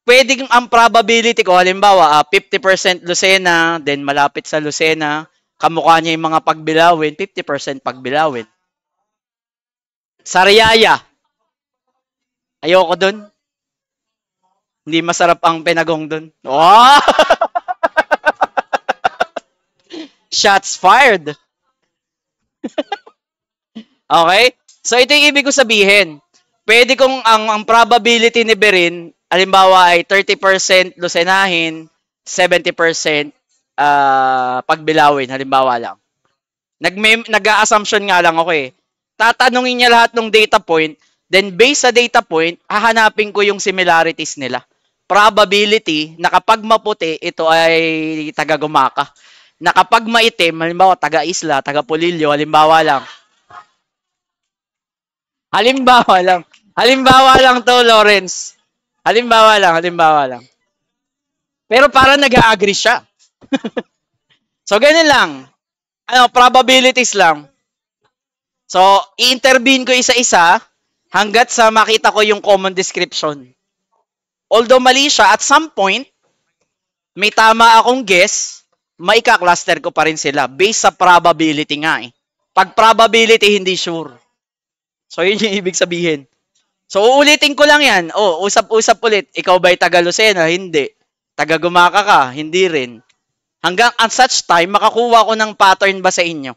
pwedeng ang probability ko, halimbawa, 50% Lucena, then malapit sa Lucena, kamukha niya yung mga pagbilawin, 50% pagbilawin. Sariaya. Ayoko dun. Hindi masarap ang pinagong dun. Oh! Shots fired. Okay? So, ito yung ibig ko sabihin. Pwede kong ang probability ni Berin, halimbawa ay 30% Lucenahin, 70% pagbilawin, halimbawa lang. Nag-a-assumption nga lang ako eh. Tatanungin niya lahat ng data point, then based sa data point, hahanapin ko yung similarities nila. Probability na kapag maputi, ito ay taga-Gumaka. Na kapag maitim, halimbawa taga-Isla, taga-Pulilio, halimbawa lang. Halimbawa lang to, Lawrence. Halimbawa lang. Pero para nag-a-agree siya. So, ganun lang. Probabilities lang. So, i-intervene ko isa-isa hanggat sa makita ko yung common description. Although mali siya, at some point, may tama akong guess, maika-cluster ko pa rin sila based sa probability nga eh. Pag probability, hindi sure. So, yun yung ibig sabihin. So, uulitin ko lang yan. Usap-usap ulit. Ikaw ba'y taga Lucena? Hindi. Taga Gumaka ka? Hindi rin. Hanggang at such time, makakuha ko ng pattern ba sa inyo?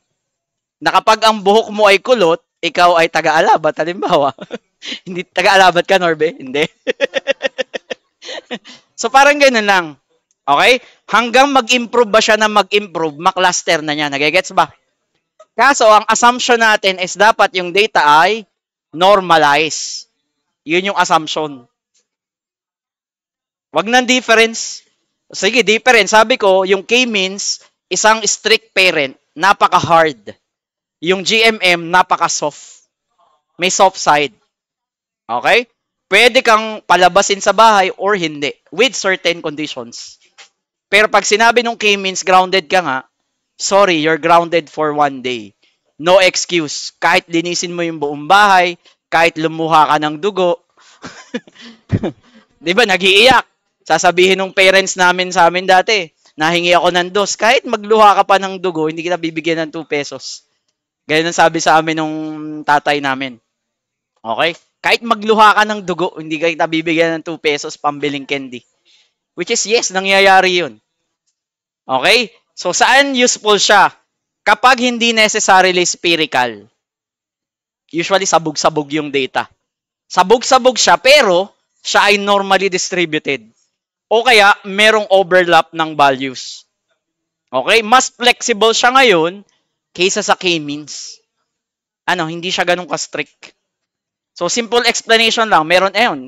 Na kapag ang buhok mo ay kulot, ikaw ay taga-Alabat, halimbawa. Hindi taga-Alabat ka, Norbe? Hindi. So, parang ganun lang. Okay? Hanggang mag-improve ba siya na mag-improve, makluster na niya. Nagigets ba? Kaso, ang assumption natin is dapat yung data ay normalize. Yun yung assumption. Wag ng difference. Sige, difference. Sabi ko, yung K-means, isang strict parent, napaka-hard. Yung GMM, napaka-soft. May soft side. Okay? Pwede kang palabasin sa bahay or hindi with certain conditions. Pero pag sinabi nung K-means, grounded ka nga, sorry, you're grounded for 1 day. No excuse. Kahit linisin mo yung buong bahay, kahit lumuha ka ng dugo. Di ba, nag-iiyak. Sasabihin ng parents namin sa amin dati, nahingi ako ng dos. Kahit magluha ka pa ng dugo, hindi kita bibigyan ng 2 pesos. Ganyan ang sabi sa amin ng tatay namin. Okay? Kahit magluha ka ng dugo, hindi kita bibigyan ng 2 pesos pambiling candy. Which is yes, nangyayari yun. Okay? So, saan useful siya? Kapag hindi necessarily spherical, usually sabog-sabog yung data. Sabog-sabog siya pero siya ay normally distributed. O kaya merong overlap ng values. Okay? Mas flexible siya ngayon kaysa sa k-means. Hindi siya ganun ka-strict. So, simple explanation lang.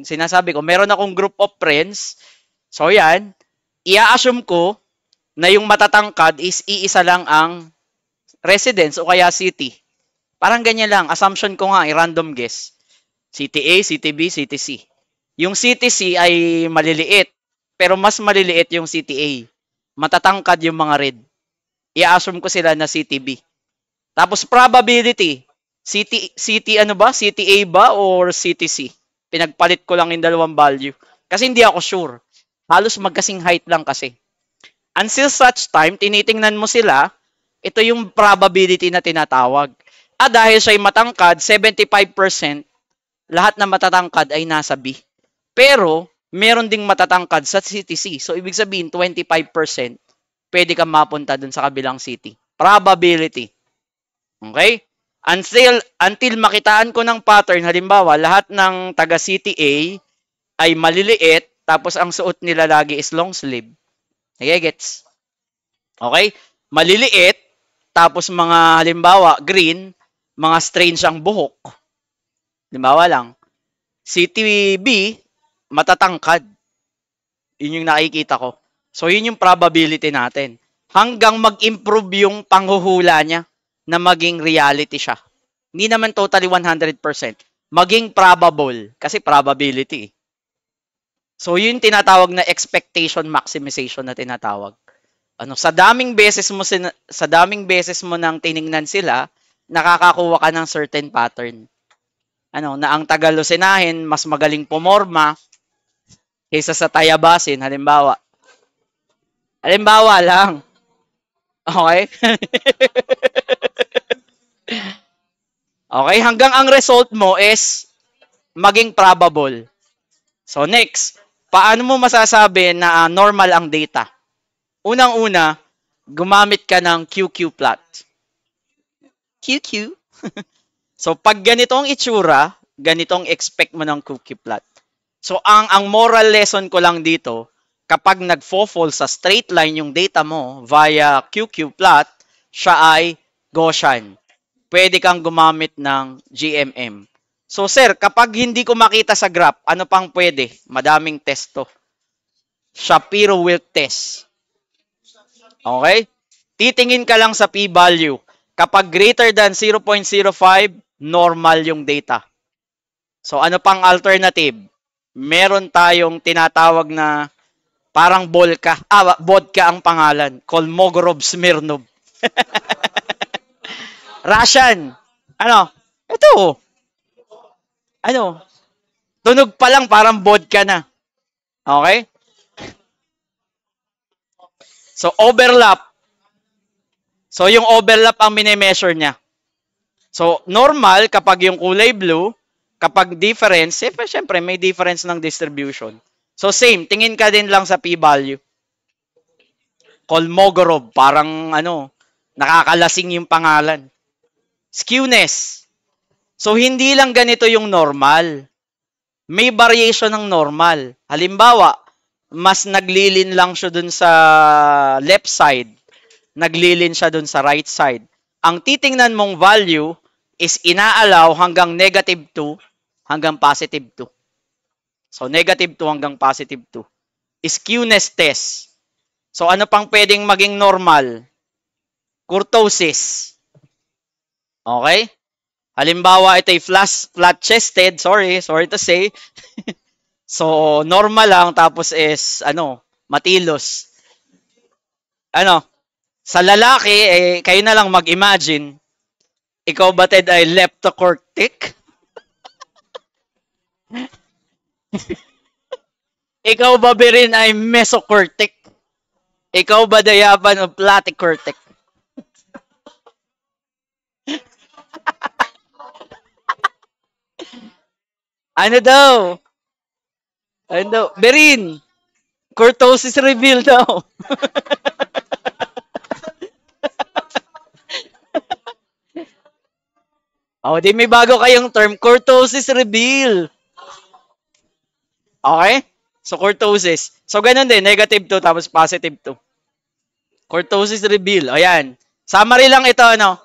Sinasabi ko, meron akong group of friends. So, yan. I-assume ko na yung matatangkad is iisa lang ang residence o kaya city. Parang ganyan lang. Assumption ko nga, random guess. City A, City B, City C. Yung City C ay maliliit. Pero mas maliliit yung City A. Matatangkad yung mga red. I-assume ko sila na City B. Tapos probability. City A ba or City C? Pinagpalit ko lang yung dalawang value. Kasi hindi ako sure. Halos magkasing height lang kasi. Until such time, tinitingnan mo sila, ito yung probability na tinatawag. Dahil siya'y matangkad, 75%, lahat na matatangkad ay nasa B. Pero, meron ding matatangkad sa City C. So, ibig sabihin, 25%, pwede kang mapunta dun sa kabilang city. Probability. Okay? Until makitaan ko ng pattern, halimbawa, lahat ng taga City A ay maliliit, tapos ang suot nila lagi is long sleeve. Nagigets? Okay? Maliliit, tapos mga halimbawa, green, mga strange ang buhok. Halimbawa lang. City B, matatangkad. Yun yung nakikita ko. So, yun yung probability natin. Hanggang mag-improve yung panghuhula niya na maging reality siya. Hindi naman totally 100%. Maging probable. Kasi probability. So, yun tinatawag na expectation maximization na tinatawag. Sa daming beses mo nang tiningnan sila, nakakakuha ka ng certain pattern. Na ang Tagalusinahin mas magaling pumorma kaysa sa Tayabasin, halimbawa. Halimbawa lang. Okay? Okay, hanggang ang result mo is maging probable. So next, paano mo masasabi na normal ang data? Unang-una, gumamit ka ng QQ plot. QQ? So pag ganitong itsura, ganitong expect mo ng QQ plot. So ang moral lesson ko lang dito, kapag nagfo-fall sa straight line yung data mo via QQ plot, siya ay Gaussian. Pwede kang gumamit ng GMM. So sir, kapag hindi ko makita sa graph, ano pang pwede? Madaming test to. Shapiro-Wilk test. Okay? Titingin ka lang sa p-value. Kapag greater than 0.05, normal yung data. So ano pang alternative? Meron tayong tinatawag na parang vodka ang pangalan. Kolmogorov Smirnov. Russian. Ito. Tunog pa lang parang vodka na. Okay? So, overlap. So, yung overlap ang mini-measure niya. So, normal kapag yung kulay blue, kapag difference, syempre may difference ng distribution. So, same. Tingin ka din lang sa p-value. Kolmogorov. Parang, nakakalasing yung pangalan. Skewness. So, hindi lang ganito yung normal. May variation ng normal. Halimbawa, mas naglilin lang siya dun sa left side. Naglilin siya dun sa right side. Ang titingnan mong value is inaalaw hanggang negative 2 hanggang positive 2. So, negative 2 hanggang positive 2. Skewness test. So, ano pang pwedeng maging normal? Kurtosis. Okay? Halimbawa, ito ay flat-chested. Sorry to say. So, normal lang. Tapos is, matilos. Sa lalaki, kayo na lang mag-imagine. Ikaw ba, Ted, ay leptocortic? Ikaw ba, Berin, ay mesocortic? Ikaw ba, Dayaban, o platycortic? Ano daw? Berin, kurtosis reveal daw. O, di may bago kayong term, kurtosis reveal. Okay? So, kurtosis. So, ganun din, negative 2 tapos positive 2. Kurtosis reveal. Ayan. Summary lang ito, ano?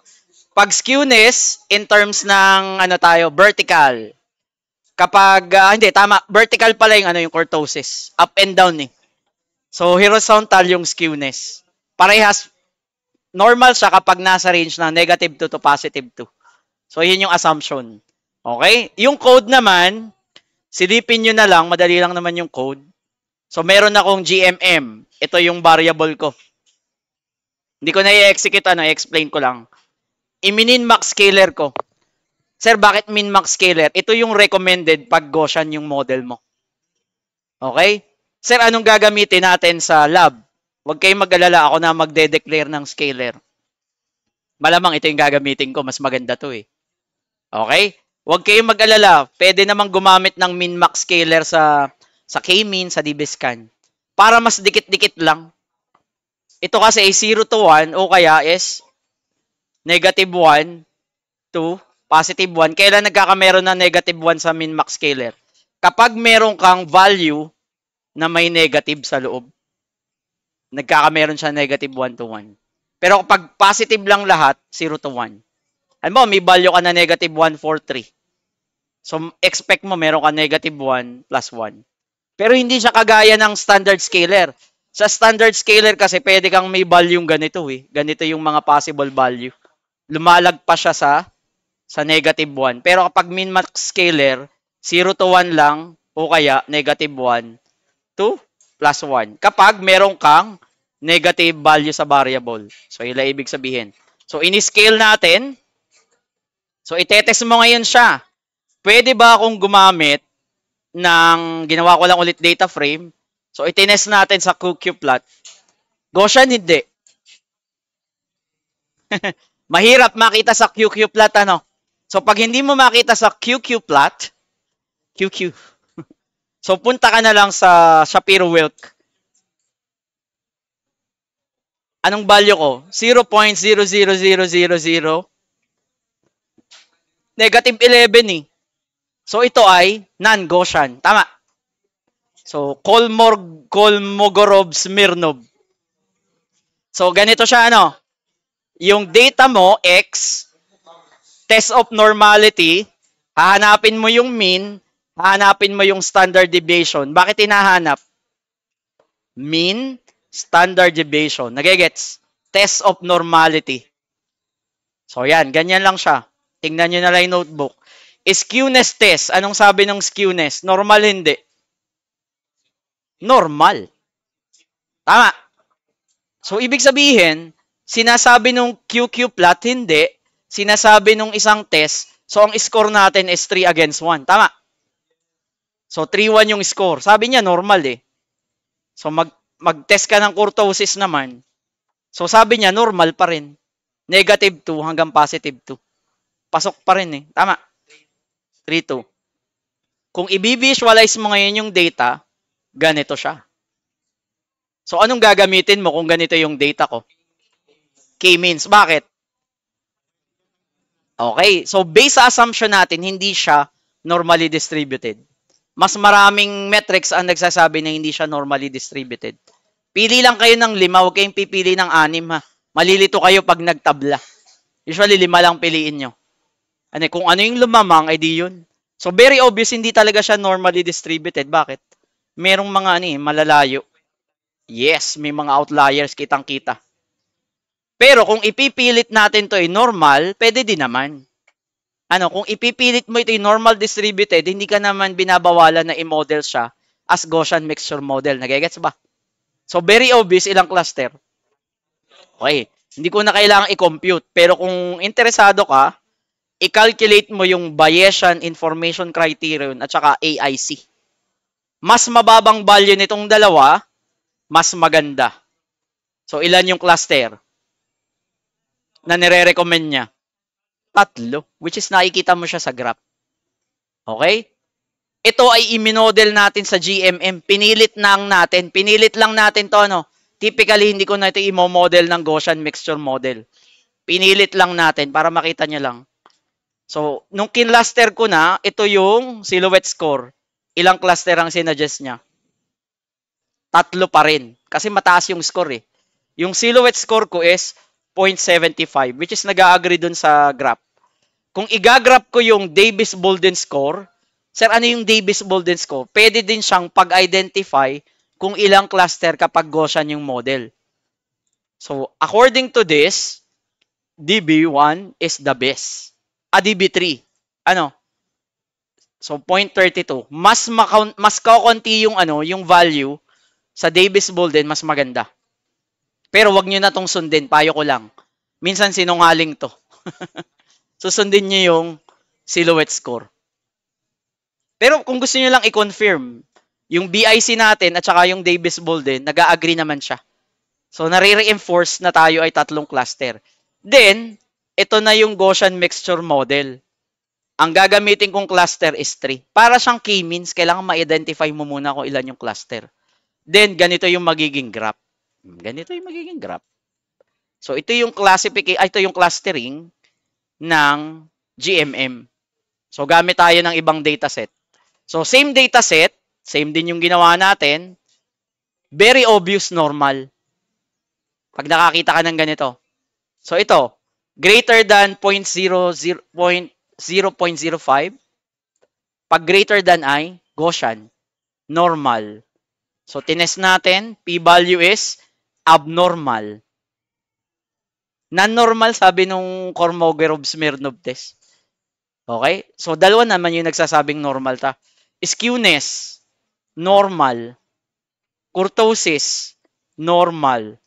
Pag skewness, in terms ng, ano tayo, vertical. Kapag, hindi, tama, vertical pala yung, yung kurtosis. Up and down eh. So, horizontal yung skewness. Parehas, normal siya kapag nasa range na negative 2 to positive 2. So, yun yung assumption. Okay? Yung code naman, silipin nyo na lang, madali lang naman yung code. So, meron akong GMM. Ito yung variable ko. Hindi ko na i-execute, i-explain ko lang. I-min-max scaler ko. Sir, bakit min-max scaler? Ito yung recommended pag Gaussian yung model mo. Okay? Sir, anong gagamitin natin sa lab? Huwag kayong mag-alala, ako na magde-declare ng scaler. Malamang ito yung gagamitin ko, mas maganda to eh. Okay? Huwag kayong mag-alala, pwede namang gumamit ng min-max scaler sa K-min, sa DBSCAN. Para mas dikit-dikit lang. Ito kasi ay 0 to 1 o kaya is negative 1 to positive 1. Kailan nagkakameron ng negative 1 sa min-max scaler? Kapag meron kang value na may negative sa loob, nagkakameron siya negative 1 to 1. Pero kapag positive lang lahat, 0 to 1. Alam mo, may value ka na negative 1, 4, 3. So, expect mo meron ka negative 1 plus 1. Pero hindi siya kagaya ng standard scaler. Sa standard scaler kasi pwede kang may value ganito eh. Ganito yung mga possible value. Lumalagpas siya sa negative 1. Pero kapag min-max scaler, 0 to 1 lang o kaya negative 1 to plus 1. Kapag meron kang negative value sa variable. So, ila ibig sabihin. So, ini-scale natin. So, itetest mo ngayon siya. Pwede ba akong gumamit ng, ginawa ko lang ulit data frame. So, itinest natin sa QQplot. Gaussian, hindi. Mahirap makita sa QQplot, ano? So, pag hindi mo makita sa QQplot, QQ. So, punta ka na lang sa Shapiro-Wilk. Anong value ko? 0.00000. Negative 11 eh. So, ito ay non-Gaussian. Tama. So, Kolmogorov-Smirnov. So, ganito siya, ano? Yung data mo, X, test of normality, hahanapin mo yung mean, hahanapin mo yung standard deviation. Bakit hinahanap? Mean, standard deviation. Nagigets? Test of normality. So, yan. Ganyan lang siya. Tingnan nyo na lang yung notebook. Skewness test. Anong sabi ng skewness? Normal, hindi. Normal. Tama. So, ibig sabihin, sinasabi nung QQplot, hindi. Sinasabi nung isang test, so ang score natin is 3 against 1. Tama. So, 3-1 yung score. Sabi niya, normal eh. So, mag-test ka ng kurtosis naman. So, sabi niya, normal pa rin. Negative 2 hanggang positive 2. Pasok pa rin eh. Tama. 3-2. Kung i-visualize mo ngayon yung data, ganito siya. So, anong gagamitin mo kung ganito yung data ko? K-means. Bakit? Okay. So, based sa assumption natin, hindi siya normally distributed. Mas maraming metrics ang nagsasabi na hindi siya normally distributed. Pili lang kayo ng 5, huwag kayong pipili ng 6 ha. Malilito kayo pag nagtabla. Usually 5 lang piliin nyo. Kung ano yung lumamang, ay di yun. So, very obvious, hindi talaga siya normally distributed. Bakit? Merong mga malalayo. Yes, may mga outliers, kitang-kita. Pero kung ipipilit natin to normal, pwede din naman. Kung ipipilit mo ito normal distributed, hindi ka naman binabawalan na i-model siya as Gaussian mixture model. Nagigets ba? So, very obvious, ilang cluster. Okay. Hindi ko na kailangan i-compute. Pero kung interesado ka, i-calculate mo yung Bayesian Information Criterion at saka AIC. Mas mababang value nitong dalawa, mas maganda. So, ilan yung cluster na nire-recommend niya? 3, which is nakikita mo siya sa graph. Okay? Ito ay i-model natin sa GMM. Pinilit lang natin to, Typically, hindi ko na ito i-model ng Gaussian mixture model. Pinilit lang natin para makita niya lang. So, nung kinluster ko na, ito yung silhouette score. Ilang cluster ang sinuggest niya? 3 pa rin. Kasi mataas yung score eh. Yung silhouette score ko is 0.75, which is nag-agree dun sa graph. Kung i-graph ko yung Davis-Bolden score, sir, ano yung Davis-Bolden score? Pwede din siyang pag-identify kung ilang cluster kapag Gaussian yung model. So, according to this, DB1 is the best. DB3. Ano? So, 0.32. Mas kaunti yung, yung value sa Davis-Bolden, mas maganda. Pero wag nyo na tong sundin. Payo ko lang. Minsan sinungaling to. Susundin nyo yung silhouette score. Pero kung gusto nyo lang i-confirm, yung BIC natin at saka yung Davis-Bolden, nag-agree naman siya. So, nare-reinforce na tayo ay 3 cluster. Then, ito na yung Gaussian mixture model. Ang gagamitin kong cluster is 3. Para siyang K-means, kailangan ma-identify mo muna kung ilan yung cluster. Then, ganito yung magiging graph. Ganito yung magiging graph. So, ito yung ito yung clustering ng GMM. So, gamit tayo ng ibang dataset. So, same dataset, same din yung ginawa natin. Very obvious normal. Pag nakakita ka ng ganito. So, ito, greater than 0.05. Pag greater than ay Gaussian. Normal. So, tinest natin, p-value is abnormal. Non-normal, sabi nung Kolmogorov-Smirnov test. Okay? So, dalawa naman yung nagsasabing normal ta. Skewness, normal. Kurtosis, normal.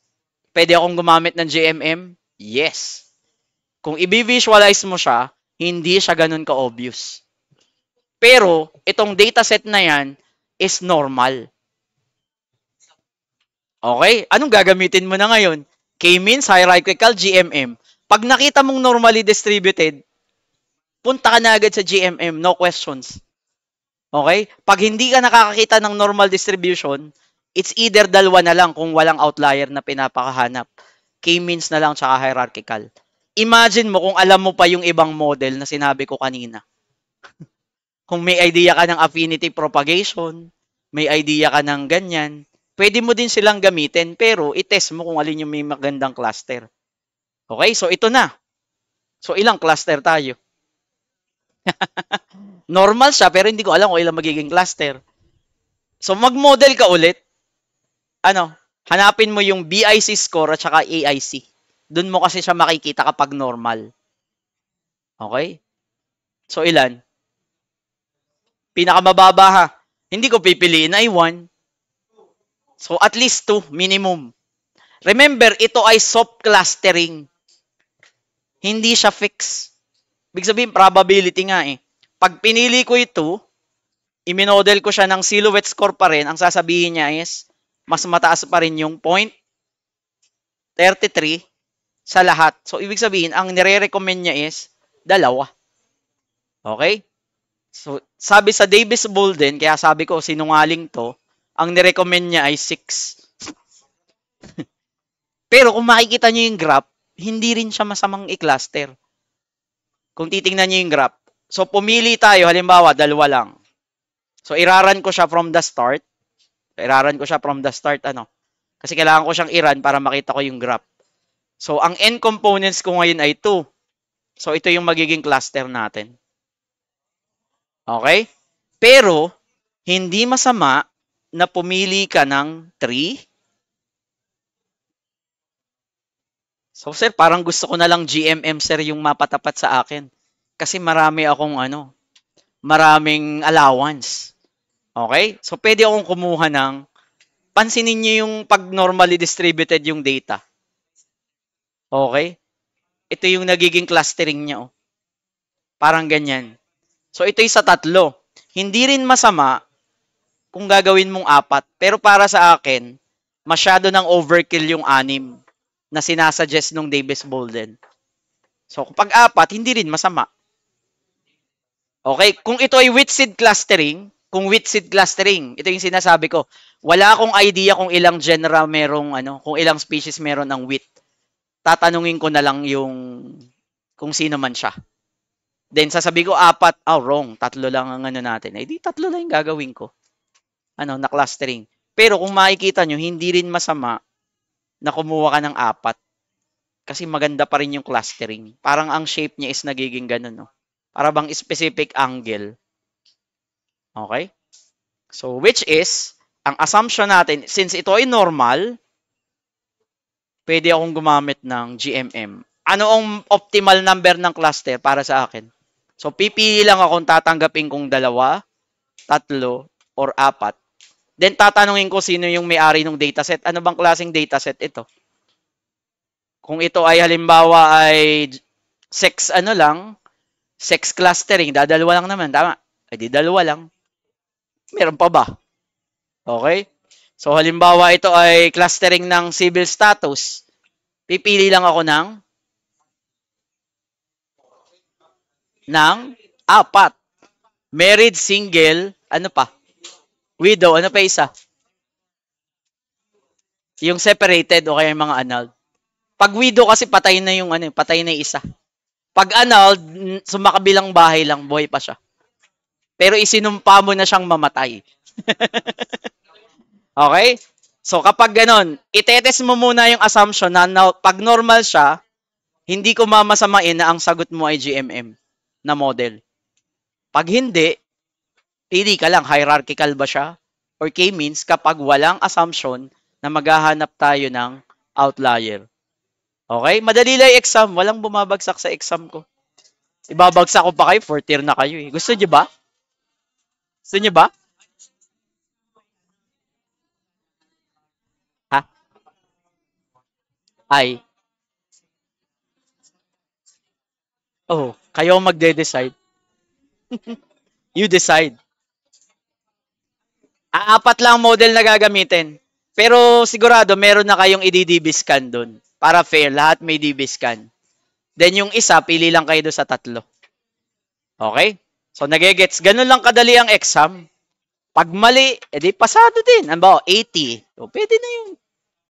Pwede akong gumamit ng GMM? Yes. Kung i-visualize mo siya, hindi siya ganun ka-obvious. Pero, itong dataset na yan is normal. Okay? Anong gagamitin mo na ngayon? K-means, hierarchical, GMM. Pag nakita mong normally distributed, punta ka na agad sa GMM, no questions. Okay? Pag hindi ka nakakakita ng normal distribution, it's either dalawa na lang kung walang outlier na pinapakahanap. K-means na lang tsaka hierarchical. Imagine mo kung alam mo pa yung ibang model na sinabi ko kanina. Kung may idea ka ng affinity propagation, may idea ka ng ganyan, pwede mo din silang gamitin, pero itest mo kung alin yung may magandang cluster. Okay? So, ito na. So, ilang cluster tayo? Normal siya, pero hindi ko alam kung ilang magiging cluster. So, mag-model ka ulit. Hanapin mo yung BIC score at saka AIC. Doon mo kasi siya makikita kapag normal. Okay? So, ilan? Pinakamababa ha. Hindi ko pipiliin ay 1. So, at least 2 minimum. Remember, ito ay soft clustering. Hindi siya fix. Ibig sabihin, probability nga eh. Pag pinili ko ito, i-model ko siya ng silhouette score pa rin, ang sasabihin niya is, mas mataas pa rin yung 0.33 sa lahat. So, ibig sabihin, ang nire-recommend niya is, 2. Okay? So, sabi sa Davis-Bolden, kaya sabi ko, sinungaling to, ang nire-recommend niya ay 6. Pero kung makikita niyo yung graph, hindi rin siya masamang i-cluster. Kung titingnan niyo yung graph. So, pumili tayo, halimbawa, 2 lang. So, iraran ko siya from the start. Kasi kailangan ko siyang i-run para makita ko yung graph. So, ang n components ko ngayon ay 2. So, ito yung magiging cluster natin. Okay? Pero, hindi masama na pumili ka ng 3. So, sir, parang gusto ko na lang GMM, sir, yung mapatapat sa akin. Kasi maraming allowance. Okay? So, pwede akong kumuha ng, pansinin niyo yung pag normally distributed yung data. Okay? Ito yung nagiging clustering niya. Parang ganyan. So, ito yung sa 3. Hindi rin masama kung gagawin mong 4. Pero para sa akin, masyado ng overkill yung 6 na sinasuggest nung Davis-Bolden. So, kapag 4, hindi rin masama. Okay? Kung ito ay width-seed clustering, ito yung sinasabi ko. Wala akong idea kung ilang genera merong, kung ilang species meron ng width. Tatanungin ko na lang yung kung sino man siya. Then sasabi ko apat, wrong. Tatlo lang ang ano natin. Eh di tatlo lang yung gagawin ko. Ano, na clustering. Pero kung makikita nyo, hindi rin masama na kumuha ka ng apat. Kasi maganda pa rin yung clustering. Parang ang shape niya is nagiging ganun, no? Para bang specific angle. Okay? So, which is, ang assumption natin, since ito ay normal, pwede akong gumamit ng GMM. Ano ang optimal number ng cluster para sa akin? So, pipili lang akong tatanggapin kong 2, 3, or 4. Then, tatanungin ko sino yung may-ari ng dataset. Ano bang klaseng dataset ito? Kung ito ay halimbawa ay sex clustering, dadalawa lang naman, tama? Ay di dalawa lang. Meron pa ba? Okay? So halimbawa ito ay clustering ng civil status. Pipili lang ako ng 4. Married, single, ano pa? Widow, ano pa isa? Yung separated o kaya yung mga annulled. Pag widow kasi patay na yung patay na yung isa. Pag annulled, sumakabilang bahay lang, buhay pa siya. Pero isinumpa mo na siyang mamatay. Okay? So kapag ganon, itetest mo muna yung assumption na pag normal siya, hindi ko mamasamain na ang sagot mo ay GMM na model. Pag hindi, pili ka lang, hierarchical ba siya? Or K-means kapag walang assumption na maghahanap tayo ng outlier. Okay? Madali lang exam. Walang bumabagsak sa exam ko. Ibabagsak ko pa kayo, 4th year na kayo eh. Gusto niyo ba? Gusto niyo ba? Ha? Ay. Oh, kayo magde-decide. You decide. Apat lang model na gagamitin. Pero sigurado meron na kayong i-DB scan doon. Para fair, lahat may DB scan. Then yung isa, pili lang kayo doon sa 3. Okay? So nagegets, ganun lang kadali ang exam. Pag mali, edi pasado din. Ano ba? 80. So, pwede na yung